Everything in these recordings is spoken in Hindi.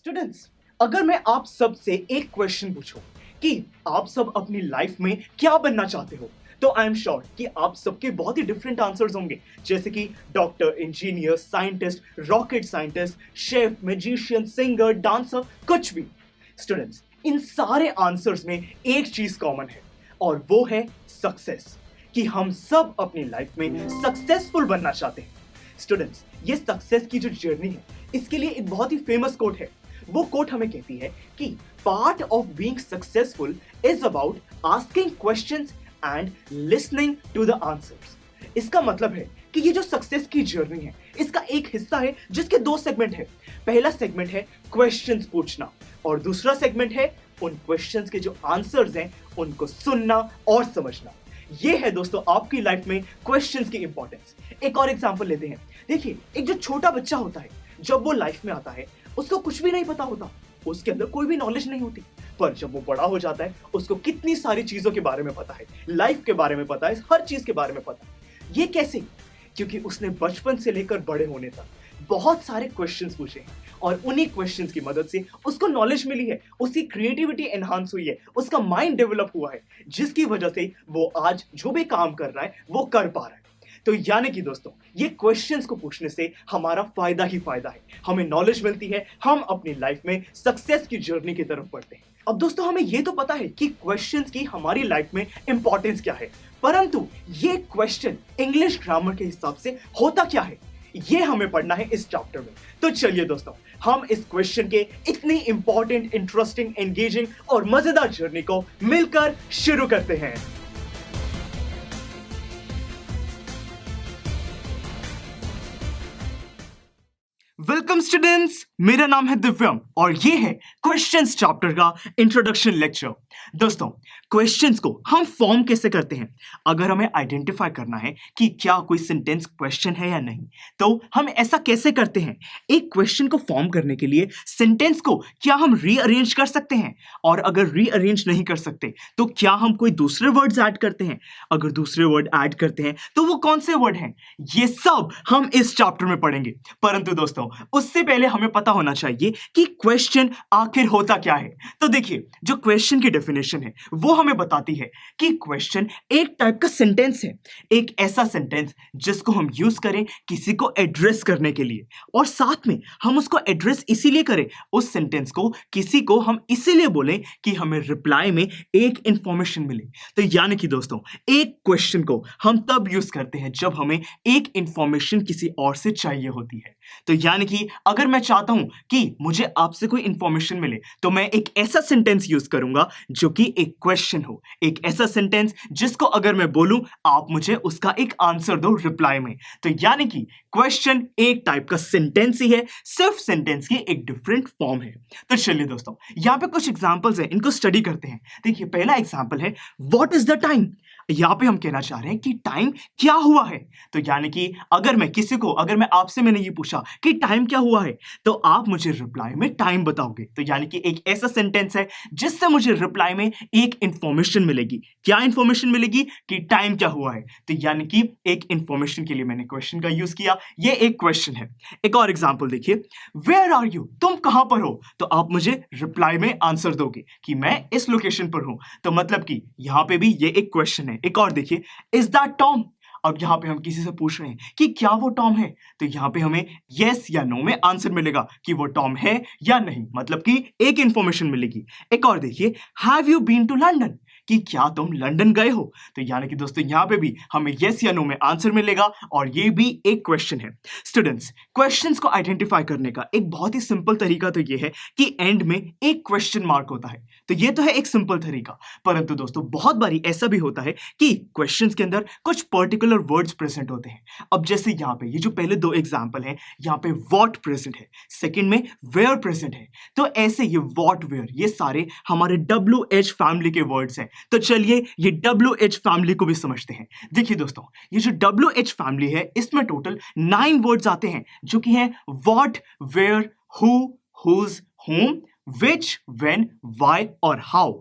स्टूडेंट्स, अगर मैं आप सब से एक क्वेश्चन पूछूं कि आप सब अपनी लाइफ में क्या बनना चाहते हो, तो आई एम श्योर कि आप सबके बहुत ही डिफरेंट आंसर्स होंगे, जैसे कि doctor, engineer, scientist, rocket scientist, chef, magician, singer, dancer, कुछ भी। स्टूडेंट्स, इन सारे आंसर्स में एक चीज कॉमन है और वो है सक्सेस, कि हम सब अपनी लाइफ में सक्सेसफुल बनना चाहते हैं। स्टूडेंट्स, ये सक्सेस की जो जर्नी है, इसके लिए एक बहुत ही फेमस कोट है। वो कोट हमें कहती है कि part of being successful is about asking questions and listening to the answers. इसका मतलब है कि ये जो सक्सेस की जर्नी है, इसका एक हिस्सा है जिसके दो सेगमेंट है। पहला सेगमेंट है क्वेश्चंस पूछना और दूसरा सेगमेंट है उन क्वेश्चंस के जो आंसर्स हैं उनको सुनना और समझना। ये है दोस्तों आपकी लाइफ में क्वेश्चंस की इंपॉर्टेंस। एक और एग्जांपल लेते हैं। देखिए, एक जो छोटा बच्चा होता है, जब वो लाइफ में आता है उसको कुछ भी नहीं पता होता, उसके अंदर कोई भी नॉलेज नहीं होती, पर जब वो बड़ा हो जाता है उसको कितनी सारी चीजों के बारे में पता है, लाइफ के बारे में पता है, हर चीज के बारे में पता है। ये कैसे? क्योंकि उसने बचपन से लेकर बड़े होने तक बहुत सारे क्वेश्चंस पूछे हैं और उन्हीं क्वेश्चंस की मदद से उसको नॉलेज मिली है, उसकी क्रिएटिविटी एनहांस हुई है, उसका माइंड डेवलप हुआ है, जिसकी वजह से वो आज जो भी काम कर रहा है वो कर पा रहा है। तो यानी कि दोस्तों, ये क्वेश्चंस को पूछने से हमारा फायदा ही फायदा है, हमें नॉलेज मिलती है, हम अपनी लाइफ में सक्सेस की जर्नी की तरफ बढ़ते हैं। अब दोस्तों, हमें ये तो पता है कि क्वेश्चंस की हमारी लाइफ में इंपॉर्टेंस क्या है, परंतु ये क्वेश्चन इंग्लिश ग्रामर के हिसाब से होता क्या है, ये हमें पढ़ना है इस चैप्टर में। तो चलिए दोस्तों, हम इस क्वेश्चन के इतनी इंपॉर्टेंट, इंटरेस्टिंग, एंगेजिंग और मजेदार जर्नी को मिलकर शुरू करते हैं। वेलकम स्टूडेंट्स, मेरा नाम है दिव्यम और ये है क्वेश्चंस चैप्टर का इंट्रोडक्शन लेक्चर। दोस्तों, क्वेश्चंस को हम फॉर्म कैसे करते हैं? अगर हमें आइडेंटिफाई करना है कि क्या कोई सेंटेंस क्वेश्चन है या नहीं, तो हम ऐसा कैसे करते हैं? एक क्वेश्चन को फॉर्म करने के लिए सेंटेंस को क्या हम रीअरेंज कर सकते हैं? और अगर रीअरेंज नहीं कर सकते तो क्या हम कोई दूसरे वर्ड्स ऐड करते हैं? अगर दूसरे वर्ड ऐड करते हैं तो वो कौन से वर्ड हैं? ये सब हम इस चैप्टर में पढ़ेंगे। परंतु दोस्तों, उससे पहले हमें पता होना चाहिए कि क्वेश्चन आखिर होता क्या है। तो देखिए, जो क्वेश्चन की डेफिनेशन है वो हमें बताती है कि क्वेश्चन एक टाइप का सेंटेंस है, एक ऐसा सेंटेंस जिसको हम यूज करें किसी को एड्रेस करने के लिए, और साथ में हम उसको एड्रेस इसीलिए करें, उस सेंटेंस को किसी को हम इसीलिए बोलें कि हमें रिप्लाई में एक इंफॉर्मेशन मिले। तो यानी कि दोस्तों, एक क्वेश्चन को हम तब यूज करते हैं जब हमें एक इंफॉर्मेशन किसी और से चाहिए होती है। तो यानी कि अगर मैं चाहता हूं कि मुझे आपसे कोई इंफॉर्मेशन मिले, तो मैं एक ऐसा सेंटेंस यूज करूंगा जो कि एक क्वेश्चन हो, एक ऐसा सेंटेंस जिसको अगर मैं बोलूं आप मुझे उसका एक आंसर दो रिप्लाई में। तो यानी कि क्वेश्चन एक टाइप का सेंटेंस ही है, सिर्फ सेंटेंस की एक डिफरेंट फॉर्म है। तो चलिए दोस्तों, यहां पे कुछ एग्जांपल्स हैं, इनको स्टडी करते हैं। देखिए, पहला एग्जांपल है व्हाट इज द टाइम। यहां पे हम कहना चाह रहे हैं कि टाइम क्या हुआ है। तो यानी कि अगर मैं आपसे मैंने ये पूछा कि टाइम क्या हुआ है, तो आप मुझे रिप्लाई में टाइम बताओगे। तो यानी कि एक ऐसा सेंटेंस है जिससे मुझे रिप्लाई में एक इंफॉर्मेशन मिलेगी। क्या इंफॉर्मेशन मिलेगी? कि टाइम क्या हुआ है। तो यानी कि एक इंफॉर्मेशन के लिए मैंने क्वेश्चन का यूज किया, ये एक क्वेश्चन है। एक और एग्जांपल देखिए, वेयर आर यू, तुम कहां पर हो। तो आप मुझे रिप्लाई में आंसर दोगे कि मैं इस लोकेशन पर हूं। तो मतलब कि यहां पे भी ये एक क्वेश्चन है। एक और देखिए, इज दैट टॉम। अब यहां पे हम किसी से पूछ रहे हैं कि क्या वो टॉम है, तो यहां पे हमें यस या नो में आंसर मिलेगा कि वो टॉम है या नहीं, मतलब कि एक इंफॉर्मेशन मिलेगी। एक और देखिए, have you been to London, कि क्या तुम लंदन गए हो। तो यानी कि दोस्तों, यहां पे भी हमें यस या नो में आंसर मिलेगा और ये भी एक क्वेश्चन है। स्टूडेंट्स, क्वेश्चंस को आइडेंटिफाई करने का एक बहुत ही सिंपल तरीका तो ये है कि एंड में एक क्वेश्चन मार्क होता है। तो ये तो है एक सिंपल तरीका, परंतु दोस्तों बहुत बारी ऐसा भी होता है कि क्वेश्चंस के अंदर कुछ पर्टिकुलर वर्ड्स प्रेजेंट होते हैं। अब जैसे यहाँ पे ये जो पहले दो एग्जांपल हैं, यहाँ पे व्हाट प्रेजेंट है, सेकंड में वेयर प्रेजेंट है। तो ऐसे ये व्हाट, वेयर, ये सारे हमारे WH फैमिली के वर्ड्स हैं। तो चलिए ये WH फैमिली को भी समझते हैं। देखिए दोस्तों, ये जो WH फैमिली है, इसमें टोटल 9 वर्ड्स आते हैं, जो कि हैं what, where, who, whose, whom, which, when, why और how।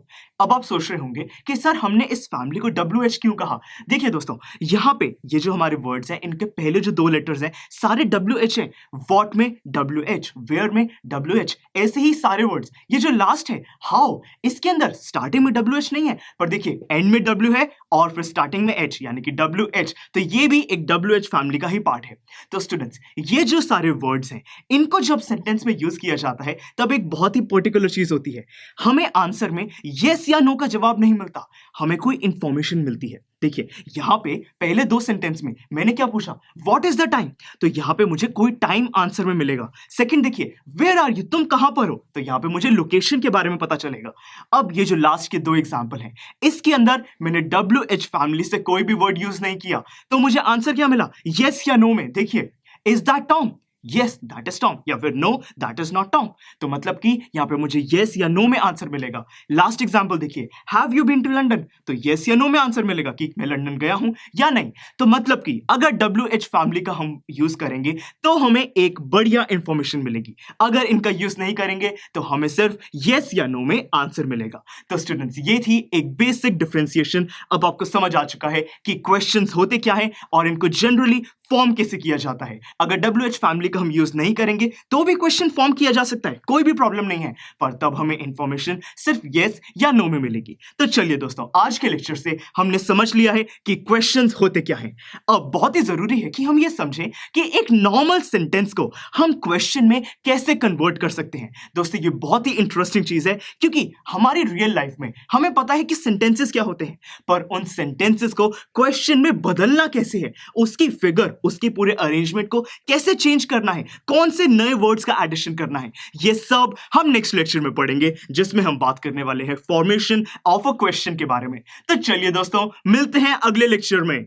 अब आप सोच रहे होंगे कि सर हमने इस फैमिली को WH क्यों कहा। देखिए दोस्तों, यहाँ पे ये जो हमारे वर्ड्स हैं इनके पहले जो 2 लेटर्स हैं सारे WH हैं। वॉट में WH, वेयर में WH, ऐसे ही सारे वर्ड्स। ये जो लास्ट है हाउ, इसके अंदर स्टार्टिंग में WH नहीं है, पर देखिए एंड में W है और फिर स्टार्टिंग में H, यानी कि WH, तो ये भी एक WH फैमिली का ही पार्ट है। तो स्टूडेंट्स, ये जो सारे वर्ड्स हैं इनको जब सेंटेंस में यूज किया जाता है तब एक बहुत ही पर्टिकुलर चीज होती है, हमें आंसर में यस या नो का जवाब नहीं मिलता, हमें कोई इंफॉर्मेशन मिलती है। देखिए यहां पे पहले 2 सेंटेंस में मैंने क्या पूछा, व्हाट इज द टाइम, तो यहां पे मुझे कोई टाइम आंसर में मिलेगा। सेकंड देखिए, वेयर आर यू, तुम कहां पर हो, तो यहां पे मुझे लोकेशन के बारे में पता चलेगा। अब ये जो लास्ट के 2 एग्जांपल हैं इसके अंदर मैंने WH फैमिली से कोई भी वर्ड यूज नहीं किया, तो मुझे आंसर क्या मिला, यस या नो में। देखिए, is that Tom, yes that is Tom, या फिर know that is not Tom, तो मतलब कि यहां पे मुझे यस या नो में आंसर मिलेगा। लास्ट एग्जांपल देखिए, have you been to London, तो यस या नो में आंसर मिलेगा कि मैं लंदन गया हूं या नहीं। तो मतलब कि अगर WH फैमिली का हम यूज करेंगे तो हमें एक बढ़िया इंफॉर्मेशन मिलेगी, अगर इनका यूज नहीं करेंगे तो हमें सिर्फ यस या नो में आंसर मिलेगा। तो स्टूडेंट्स, ये थी एक बेसिक डिफरेंशिएशन। अब आपको समझ आ चुका है कि क्वेश्चंस होते क्या है और इनको जनरली फॉर्म कैसे किया जाता है। अगर WH फैमिली का हम यूज नहीं करेंगे तो भी क्वेश्चन फॉर्म किया जा सकता है, कोई भी प्रॉब्लम नहीं है, पर तब हमें इंफॉर्मेशन सिर्फ यस या नो में मिलेगी। तो चलिए दोस्तों, आज के लेक्चर से हमने समझ लिया है कि क्वेश्चंस होते क्या हैं। अब बहुत ही जरूरी है कि हम ये समझें कि एक नॉर्मल सेंटेंस को हम क्वेश्चन में कैसे कन्वर्ट कर सकते हैं। दोस्तों, ये बहुत ही इंटरेस्टिंग चीज है क्योंकि हमारी रियल लाइफ में हमें पता है कि सेंटेंसेस क्या होते हैं, पर उन सेंटेंसेस को क्वेश्चन में बदलना कैसे है, उसकी फिगर, उसके पूरे अरेंजमेंट को कैसे चेंज करना है, कौन से नए वर्ड्स का एडिशन करना है, ये सब हम नेक्स्ट लेक्चर में पढ़ेंगे, जिसमें हम बात करने वाले हैं फॉर्मेशन ऑफ अ क्वेश्चन के बारे में। तो चलिए दोस्तों, मिलते हैं अगले लेक्चर में।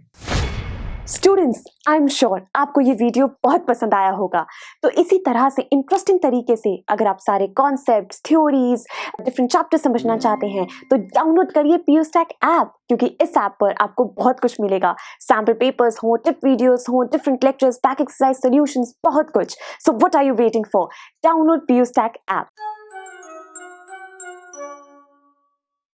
स्टूडेंट्स, आई एम श्योर आपको ये वीडियो बहुत पसंद आया होगा। तो इसी तरह से इंटरेस्टिंग तरीके से अगर आप सारे कॉन्सेप्ट्स, थ्योरीज, डिफरेंट चैप्टर समझना चाहते हैं तो डाउनलोड करिए PUSTAC ऐप, क्योंकि इस ऐप पर आपको बहुत कुछ मिलेगा। सैम्पल पेपर्स हो, टिप वीडियोस हो, different lectures, back exercise solutions, बहुत कुछ। So what are you waiting for? Download PUSTAC app.